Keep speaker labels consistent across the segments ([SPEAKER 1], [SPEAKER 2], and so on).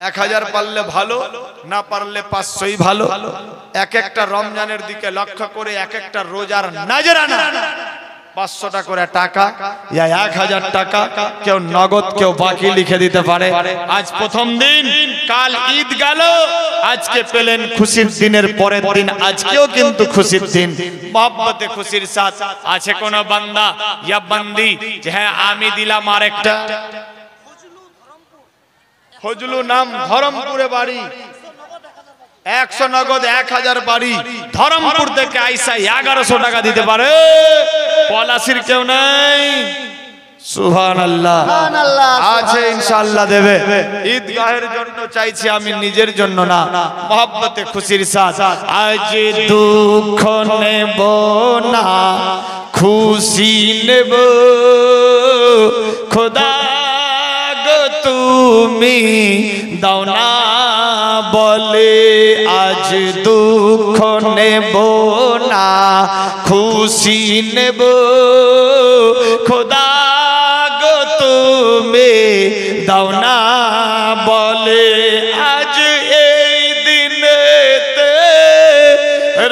[SPEAKER 1] 1000 পারলে ভালো, না পারলে 500ই ভালো। এক একটা রমজানের দিকে লক্ষ্য করে এক একটা রোজার নাজরানা 500 টাকা করে টাকা या 1000 টাকা, কেউ নগদ কেউ বাকি লিখে দিতে পারে। আজ প্রথম দিন, কাল ঈদ গেল, আজকে পেলেন খুশির দিনের পরের দিন, আজকেও কিন্তু খুশির দিন। মহব্বতে খুশির সাথ আছে কোন বান্দা ইয়া বান্দি যে হ্যাঁ আমি দিলাম আরেকটা। ফজলু নাম, ধরমপুরে বাড়ি, 100 নগদ 1000 বাড়ি। ধরমপুর থেকে আইসা 1100 টাকা দিতে পারে। পলাশির কেউ নাই? সুবহানাল্লাহ আছে, ইনশাআল্লাহ দেবে। ঈদগাহের জন্য চাইছি আমি, নিজের জন্য না। মহব্বতে খুশির সাথ আজ দুঃখ নেব না, খুশি নেব। খোদা গো তুমি দাও না বলে, আজ দুঃখ নেব না, খুশি নেব। খোদা গো তুমি দাও না বলে, আজ এই দিনেতে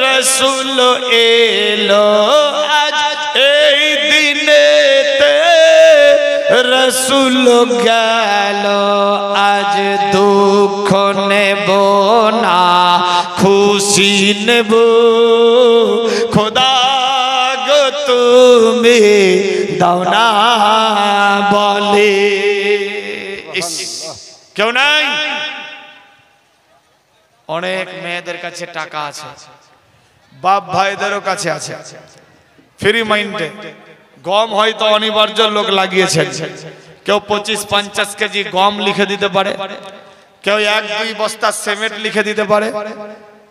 [SPEAKER 1] রসুল এলো, আজ এই দিনেতে রসুল গেল। আজ দুঃখ নেব না, খুশি নেব। খোদা গো তুমি দাও না বলে। কেউ নাই? অনেক মেয়েদের কাছে টাকা আছে, বাপ ভাইদেরও কাছে আছে। ফ্রি মাইন্ডে গম হয়তো অনিবার্য লোক লাগিয়েছেন, কেউ 25-50 কেজি গম লিখে দিতে পারে, কেউ 1-2 বস্তা সিমেন্ট লিখে দিতে পারে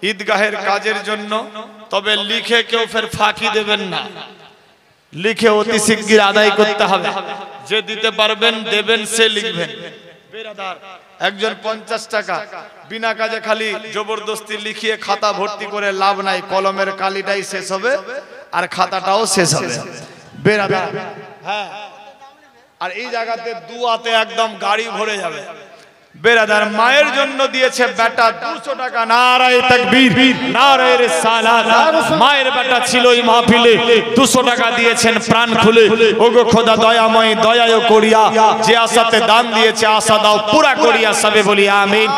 [SPEAKER 1] ঈদগাহের কাজের জন্য। তবে লিখে কেউ ফের ফাঁকি দেবেন না, লিখে অতি শিগগির আদায় করতে হবে। যে দিতে পারবেন দেবেন, সে লিখবেন। একজন 50 টাকা বিনা কাজে খালি জবরদস্তি লিখিয়ে খাতা ভর্তি করে লাভ নাই। কলমের কালিটাই শেষ হবে আর খাতাটাও শেষ হবে। বেরাদার হ্যাঁ, আর এই জায়গাতে দুয়াতে একদম গাড়ি ভরে যাবে। বেরাদার মায়ের জন্য দিয়েছে বেটা 200 টাকা। নারায়ে তাকবীর, নারায়ে রিসালাত। মায়ের বেটা ছিল এই মাহফিলে, 200 টাকা দিয়েছেন প্রাণ খুলে। ওগো খোদা দয়াময়, দয়ায় করিয়া, যে আশাতে দান দিয়েছে আশা দাও পুরা করিয়া, সবে বলি আমিন।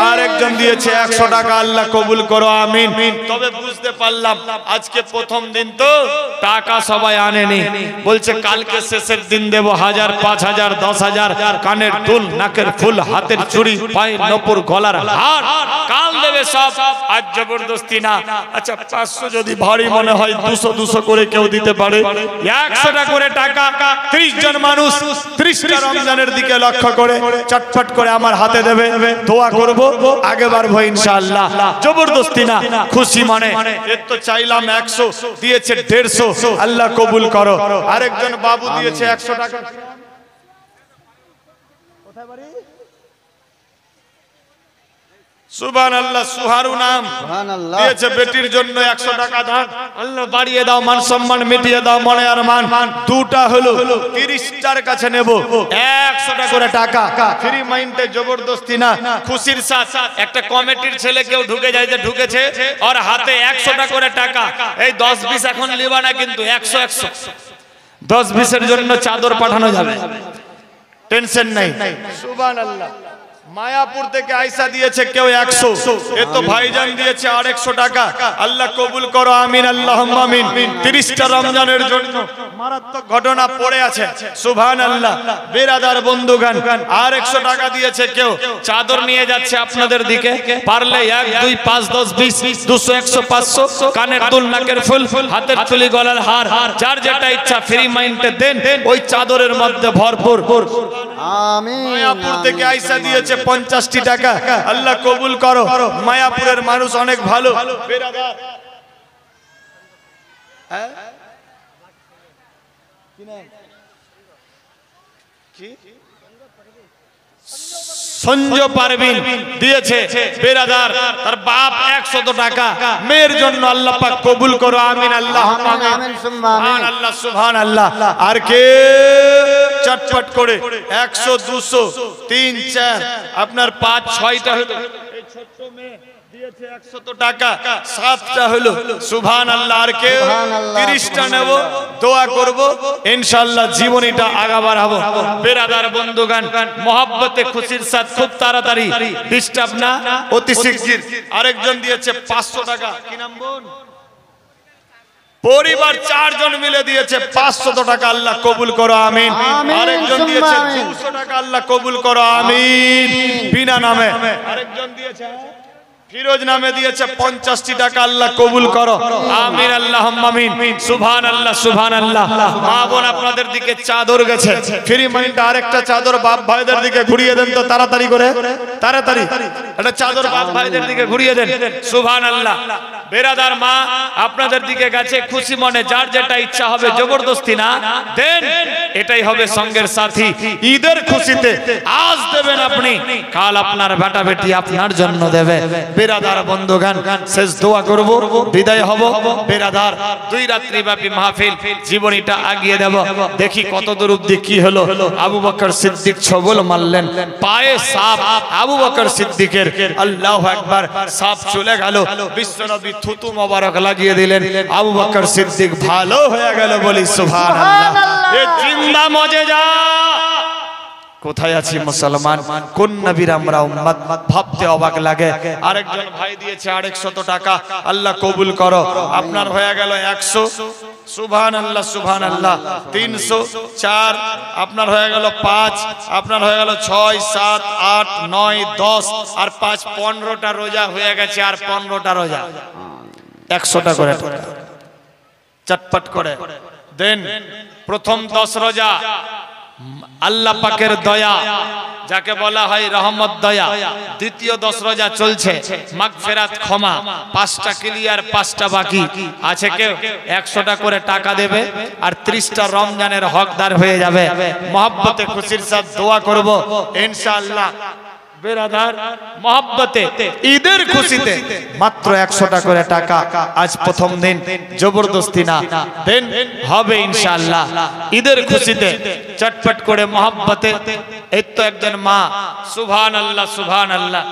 [SPEAKER 1] আর একজন দিয়েছে 100 টাকা, আল্লাহ কবুল করো আমিন। তবে বুঝতে পারলাম আজকে প্রথম দিন তো টাকা সবাই আনেনি, বলছে কালকে শেষের দিন দেব 1000, 5000, 10000, কানের দুল, নাকের ফুল, হাতের চুড়ি, পায়ের নপুর, গলার হার, কাল দেবে সব। আজ জবরদস্তি না। আচ্ছা 500 যদি ভারী মনে হয়, 200 করে কেউ দিতে পারে। 100 টাকা করে টাকা, 30 জন মানুষ 30টা রমজানের দিকে লক্ষ্য করে চটপট করে আমার হাতে দেবে। দোয়া করব, আগে বাড়বো ইনশাআল্লাহ। জবরদস্তি না, খুশি মানে। এর তো চাইলাম 100, দিয়েছে 150, আল্লাহ কবুল করো। আরেকজন বাবু দিয়েছে 100 টাকা। কোথায় বাড়ি? সুবহানাল্লাহ। সুহারু নাম, দিয়েছে বেটির জন্য 100 টাকা দান। আল্লাহ বাড়িয়ে দাও, মান সম্মান মিটিয়ে দাও, মনে আর মান। দুটা হলো 30টার কাছে নেব 100 টাকা করে টাকা। ফ্রি মাইন্ডে জবরদস্তি না, খুশির সাথ। একটা কমিটির ছেলে কেউ ঢুকে যায়, যে ঢুকেছে আর হাতে 100 টাকা করে টাকা। এই 10-20 এখন লিবা না, কিন্তু 100 10-20 এর জন্য চাদর পাঠানো যাবে, টেনশন নাই। সুবহানাল্লাহ। মায়াপুর থেকে আয়সা দিয়েছে কেউ 100, এ তো ভাইজান দিয়েছে 100 টাকা। আল্লাহ কবুল করো আমিন, আল্লাহুম্মা আমিন। 30টা রমজানের জন্য মারাত্মক ঘটনা পড়ে আছে। সুবহানাল্লাহ। বেরাদার বন্ধুগণ, 100 টাকা দিয়েছে কেউ, চাদর নিয়ে যাচ্ছে আপনাদের দিকে। পারলে 1, 2, 5, 10, 20, 200, 100, 500, কানের দুল, নাকের ফুল, হাতের চুড়ি, গলার হার, যার যেটা ইচ্ছা ফ্রি মাইন্ডে দেন, ওই চাদরের মধ্যে ভরপুর। আমিন। মায়াপুর থেকে আয়সা দিয়েছে 50টি টাকা, আল্লাহ কবুল করো। মায়াপুরের মানুষ অনেক ভালো। সঞ্জু পারভিন দিয়েছে বেরাদার, তার বাপ 100 টাকা, মেয়ের জন্য আল্লাহ পাক কবুল করো, আমিন আল্লাহুম্মা আমিন, সুবহানাল্লাহ সুবহানাল্লাহ। আর কে চটপট করে 100 200 3 4 আপনার 5 6টা হলো, এই ছোট্ট মেয়ে দিয়েছে 100 টাকা, 7টা হলো, সুবহানাল্লাহ। আর কে 30টা নেব, দোয়া করব ইনশাআল্লাহ জীবনীটা আগা বাড়াবো। বেরাদার বন্ধুগান, মহব্বতে খুশির সাথে খুব তাড়াতাড়ি, ডিস্টার্ব না, অতি শিগগির। আরেকজন দিয়েছে 500 টাকা, কি নাম বোন? পরিবার 4 জন মিলে দিয়েছে 500 টাকা, আল্লাহ কবুল করো, আমিন। আরেকজন দিয়েছে 200 টাকা, আল্লাহ কবুল করো, আমিন। বিনা নামে আরেকজন দিয়েছে, ফিরোজ নামে দিয়েছে 50টি টাকা, আল্লাহ কবুল করো, আমিন আল্লাহুম্মা আমিন, সুবহানাল্লাহ সুবহানাল্লাহ। মা বোন আপনাদের দিকে চাদর গেছে, ফ্রি মাইন্ড আরেকটা চাদর বাপ ভাইদের দিকে ঘুরিয়ে দেন তো তাড়াতাড়ি করে, তাড়াতাড়ি একটা চাদর বাপ ভাইদের দিকে ঘুরিয়ে দেন, সুবহানাল্লাহ। বেরাদার মা আপনাদের দিকে গেছে, খুশি মনে যার যেটা ইচ্ছা হবে, জবরদস্তি না দেন, এটাই হবে সঙ্গের সাথী। ঈদের খুশিতে আজ দেবেন আপনি, কাল আপনার বেটা বেটি আপনার জন্য দেবে। বেরাদার বন্ধুগান, শেষ দোয়া করব, বিদায় হব। বেরাদার 2 রাত্রি ব্যাপী মাহফিল, জীবনীটা আগিয়ে দেব, দেখি কত দূর অবধি কি হলো। আবু বকর সিদ্দিক ছবল মারলেন, পায়ে সাপ, আবু বকর সিদ্দিকের, আল্লাহু আকবার, সাপ চলে গেল, বিশ্বনবী থুতু মোবারক লাগিয়ে দিলেন, আবু বকর সিদ্দিক ভালো হয়ে গেল, বলি সুবহানাল্লাহ। এ জিন্দা মজেজা। কোথায় আছি মুসলমান, কোন নবীর আমরা উম্মত, ভাবতে অবাক লাগে। আরেকজন ভাই দিয়েছে 150 টাকা, আল্লাহ কবুল করো, আপনার হয়ে গেল 100, সুবহানাল্লাহ সুবহানাল্লাহ। 304 আপনার হয়ে গেল, 5 আপনার হয়ে গেল, 6 7 8 9 10 আর 5 15টা রোজা হয়ে গেছে, আর 15টা রোজা 100টা করে চটপট করে দেন। প্রথম 10 রোজা আল্লাহ পাকের দয়া, যাকে বলা হয় রহমত দয়া। দ্বিতীয় 10 রোজা চলছে, মাগফিরাত ক্ষমা, 5টা ক্লিয়ার 5টা বাকি আছে। কেউ 100টা করে টাকা দেবে, আর 30টা রমজানের হকদার হয়ে যাবে। মহব্বতে খুশির সাথে দোয়া করব ইনশাআল্লাহ। বেরাদার মহব্বতে ঈদের খুশিতে মাত্র 100টা করে টাকা, আজ প্রথম দিন, জবরদস্তি না, দেন হবে ইনশাআল্লাহ। ঈদের খুশিতে চটপট করে মহব্বতে, এই তো একজন মা, সুবহানাল্লাহ সুবহানাল্লাহ।